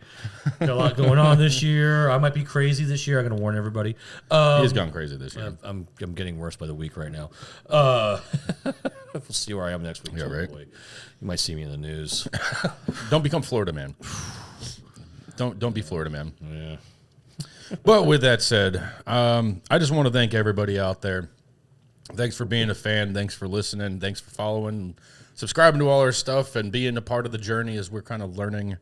Got a lot going on this year. I might be crazy this year. I'm going to warn everybody. He's gone crazy this year. I'm getting worse by the week right now. We'll see where I am next week. Yeah, right. Hopefully. You might see me in the news. Don't become Florida man. Don't be Florida man. Yeah. But with that said, I just want to thank everybody out there. Thanks for being a fan. Thanks for listening. Thanks for following, subscribing to all our stuff, and being a part of the journey as we're kind of learning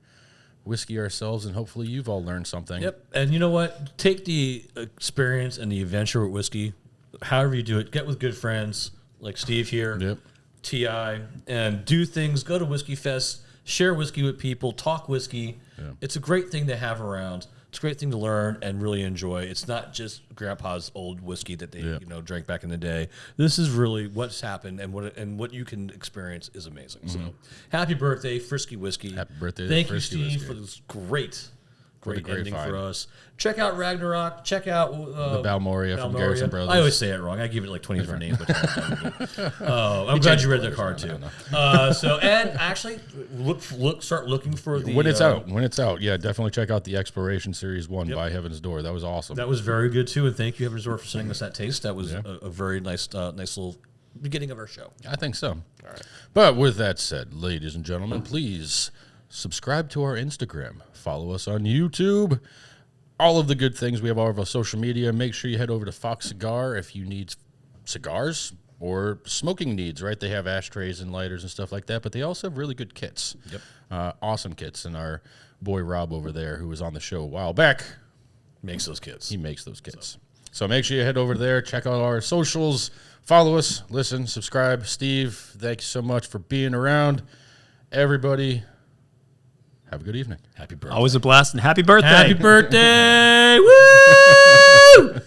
whiskey ourselves. And hopefully you've all learned something. Yep. And you know what? Take the experience and the adventure with whiskey, however you do it. Get with good friends like Steve here, Yep. T.I., and do things. Go to Whiskey Fest, share whiskey with people, talk whiskey. Yeah. It's a great thing to have around. It's a great thing to learn and really enjoy. It's not just grandpa's old whiskey that they drank back in the day. This is really what's happened, and what you can experience is amazing. So, happy birthday, Friskey Whiskey! Happy birthday to Thank you, Friskey Steve, Whiskey. for this great great ending find. for us. Check out Ragnarok. Check out The Balmoria from Garrison Brothers. I always say it wrong. I give it like 20 different names. But I'm glad you read the card too. And actually, start looking for the When it's out, yeah, definitely check out the Exploration Series 1 by Heaven's Door. That was awesome. That was very good too, and thank you, Heaven's Door, for sending us that taste. That was a very nice little beginning of our show. I think so. All right. But with that said, ladies and gentlemen, please subscribe to our Instagram. Follow us on YouTube. All of the good things. We have all of our social media. Make sure you head over to Fox Cigar if you need cigars or smoking needs, right? They have ashtrays and lighters and stuff like that, but they also have really good kits. Yep. Awesome kits. And our boy Rob over there, who was on the show a while back, Makes those kids. he makes those kits. So make sure you head over there, check out our socials, follow us, listen, subscribe. Steve, thank you so much for being around. Everybody, have a good evening. Happy birthday. Always a blast and happy birthday. Happy birthday. Woo!